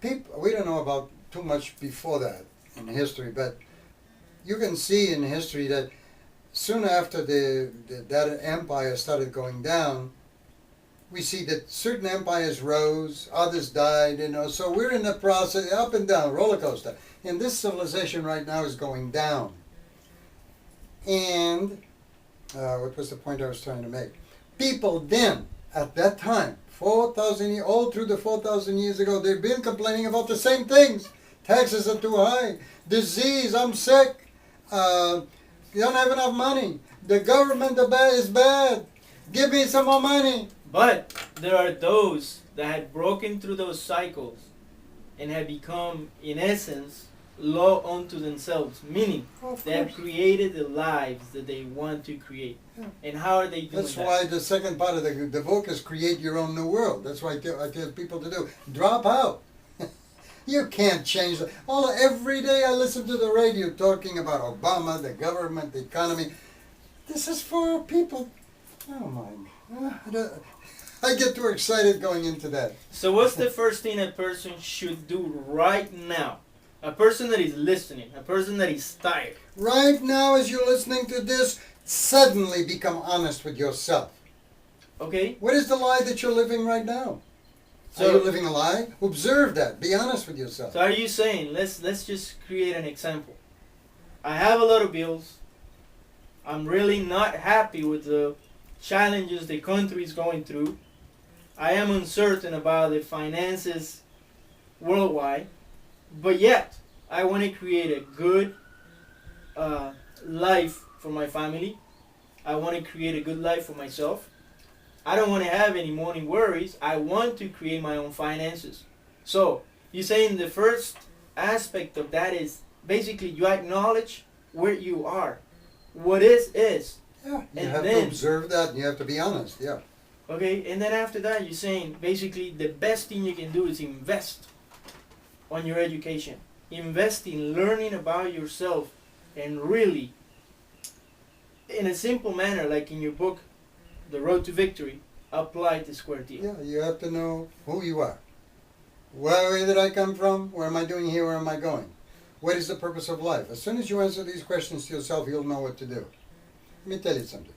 people, we don't know about too much before that in history, but you can see in history that soon after that empire started going down, we see that certain empires rose, others died, so we're in the process, up and down, roller coaster. And this civilization right now is going down. And what was the point I was trying to make? People then, at that time, 4,000 years, all through the 4,000 years ago, they've been complaining about the same things. Taxes are too high. Disease, I'm sick. You don't have enough money. The government is bad. Give me some more money. But there are those that had broken through those cycles and have become, in essence, law unto themselves, meaning they have created the lives that they want to create. Yeah. And how are they doing That's why the second part of the book is create your own new world. That's what I tell people to do. Drop out. You can't change that. Every day I listen to the radio talking about Obama, the government, the economy. This is for people. Oh my. I get too excited going into that. So what's the first thing a person should do right now? A person that is listening, a person that is tired. Right now as you're listening to this, suddenly become honest with yourself. Okay. What is the lie that you're living right now? So, are you living a lie? Observe that. Be honest with yourself. So are you saying, let's just create an example. I have a lot of bills. I'm really not happy with the challenges the country is going through. I am uncertain about the finances worldwide. But yet, I want to create a good life for my family. I want to create a good life for myself. I don't want to have any money worries. I want to create my own finances. So, you're saying the first aspect of that is basically you acknowledge where you are. What is. Yeah, you have to observe that and you have to be honest, yeah. Okay, and then after that you're saying basically the best thing you can do is invest on your education. Invest in learning about yourself and really, in a simple manner, like in your book, The Road to Victory, apply the square deal. Yeah, you have to know who you are. Where did I come from? What am I doing here? Where am I going? What is the purpose of life? As soon as you answer these questions to yourself, you'll know what to do. Let me tell you something.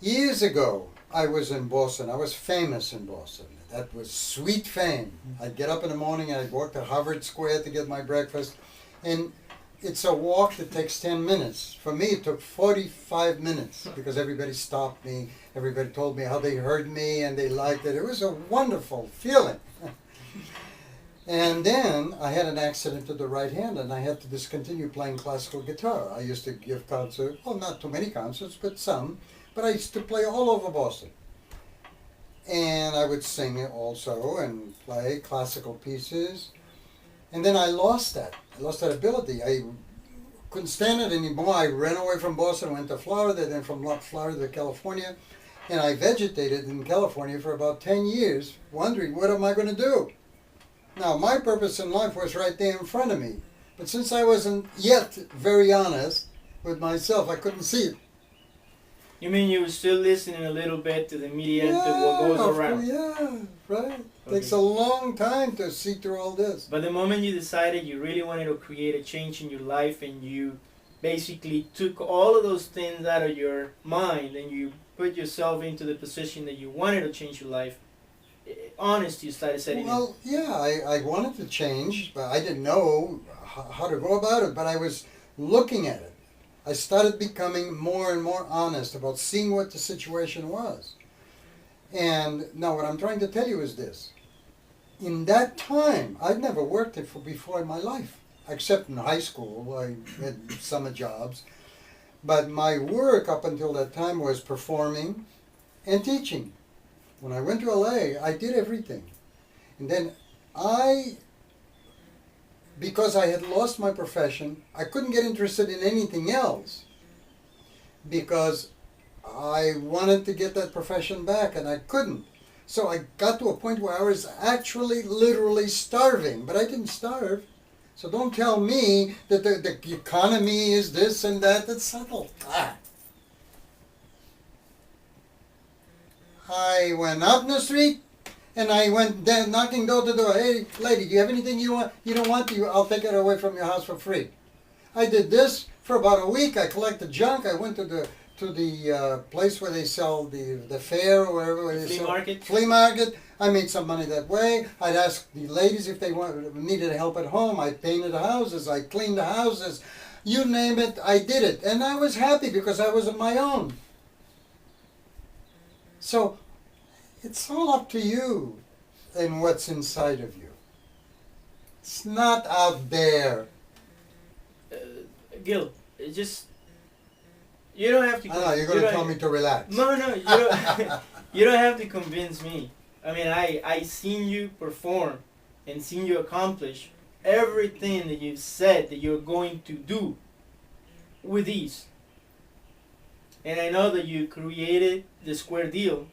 Years ago, I was in Boston. I was famous in Boston. That was sweet fame. I'd get up in the morning and I'd walk to Harvard Square to get my breakfast. And it's a walk that takes 10 minutes. For me, it took 45 minutes because everybody stopped me. Everybody told me how they heard me and they liked it. It was a wonderful feeling. And then I had an accident to the right hand and I had to discontinue playing classical guitar. I used to give concerts, well, not too many concerts, but some. But I used to play all over Boston. And I would sing also and play classical pieces. And then I lost that. I lost that ability. I couldn't stand it anymore. I ran away from Boston, went to Florida, then from Florida to California. And I vegetated in California for about 10 years, wondering, what am I going to do? Now, my purpose in life was right there in front of me. But since I wasn't yet very honest with myself, I couldn't see it. You mean you were still listening a little bit to the media and to what goes around? Yeah, right. Okay. Takes a long time to see through all this. But the moment you decided you really wanted to create a change in your life and you basically took all of those things out of your mind and you put yourself into the position that you wanted to change your life, honesty started setting in. Well, yeah, I wanted to change, but I didn't know how to go about it. But I was looking at it. I started becoming more and more honest about seeing what the situation was. And now what I'm trying to tell you is this. In that time, I'd never worked before in my life, except in high school. I had summer jobs. But my work up until that time was performing and teaching. When I went to LA, I did everything. And then because I had lost my profession, I couldn't get interested in anything else because I wanted to get that profession back and I couldn't. So I got to a point where I was actually literally starving, but I didn't starve. So don't tell me that the economy is this and that. That's subtle. I went up the street And I went there knocking door to door. Hey, lady, do you have anything you want? You don't want? I'll take it away from your house for free. I did this for about a week. I collected junk. I went to the place where they sell the fair or wherever where they Flea sell market? flea market. I made some money that way. I'd ask the ladies if they needed help at home. I painted houses. I cleaned the houses. You name it, I did it, and I was happy because I was on my own. So it's all up to you and what's inside of you. It's not out there. Gil, it just you don't have to. I know you're going to tell me to relax. No, you don't. You don't have to convince me. I mean, I seen you perform and seen you accomplish everything that you've said that you're going to do with ease. And I know that you created the Square Deal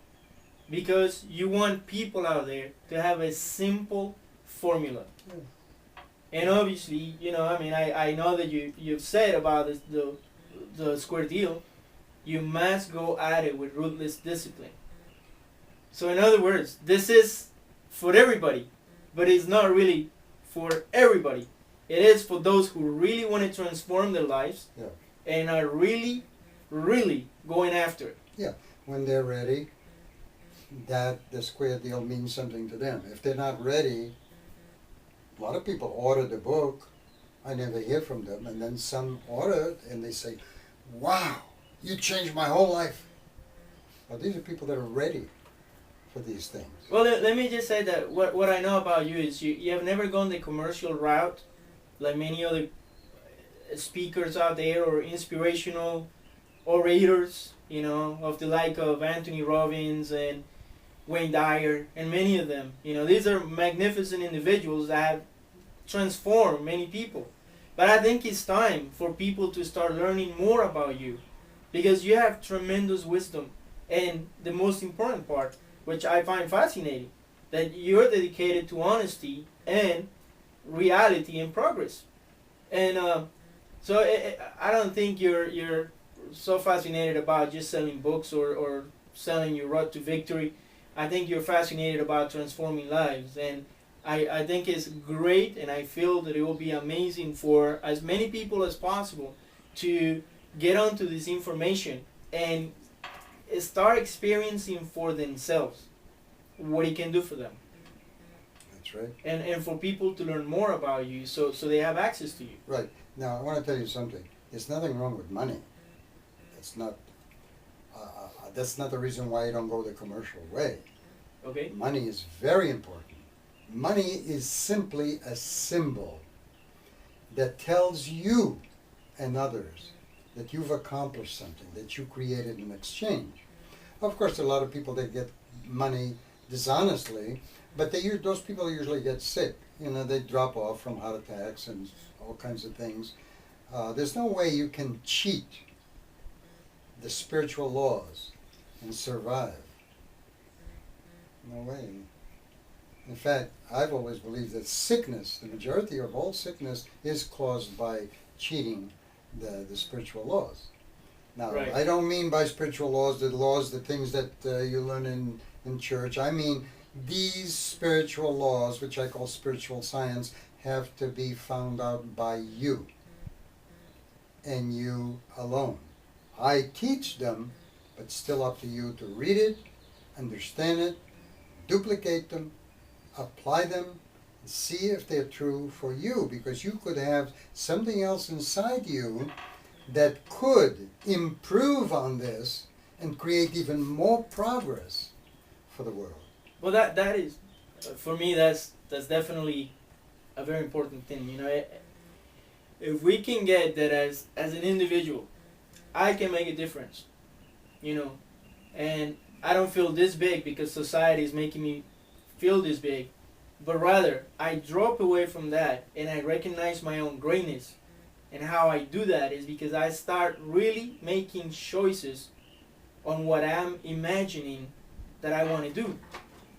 because you want people out there to have a simple formula. And obviously, you know, I mean, I know that you've said about this, the Square Deal, you must go at it with ruthless discipline. So in other words, this is for everybody, but it's not really for everybody. It is for those who really want to transform their lives and are really, really going after it. Yeah, when they're ready, that the Square Deal means something to them. If they're not ready, a lot of people order the book. I never hear from them, and then some order it, and they say, "Wow, you changed my whole life." Well, these are people that are ready for these things. Well, let me just say that what I know about you is you have never gone the commercial route like many other speakers out there or inspirational orators, you know, of the like of Anthony Robbins and Wayne Dyer and many of them. You know, these are magnificent individuals that have transformed many people. But I think it's time for people to start learning more about you because you have tremendous wisdom. And the most important part, which I find fascinating, that you're dedicated to honesty and reality and progress. And so I don't think you're so fascinated about just selling books or selling your road to victory. I think you're fascinated about transforming lives. And I think it's great, and I feel that it will be amazing for as many people as possible to get onto this information and start experiencing for themselves what it can do for them. That's right. And for people to learn more about you so they have access to you. Right. Now, I want to tell you something. There's nothing wrong with money. That's not the reason why you don't go the commercial way. Okay? Money is very important. Money is simply a symbol that tells you and others that you've accomplished something, that you created an exchange. Of course, a lot of people, they get money dishonestly, but those people usually get sick. You know, they drop off from heart attacks and all kinds of things. There's no way you can cheat the spiritual laws and survive. No way. In fact, I've always believed that sickness, the majority of all sickness, is caused by cheating the spiritual laws. Now, Right. I don't mean by spiritual laws, the things that you learn in church. I mean these spiritual laws, which I call spiritual science, have to be found out by you and you alone. I teach them, but still up to you to read it, understand it, duplicate them, apply them, and see if they're true for you, because you could have something else inside you that could improve on this and create even more progress for the world. Well, that is, for me, that's definitely a very important thing. You know, if we can get that as an individual, I can make a difference. You know, and I don't feel this big because society is making me feel this big, but rather I drop away from that and I recognize my own greatness. And how I do that is because I start really making choices on what I'm imagining that I want to do.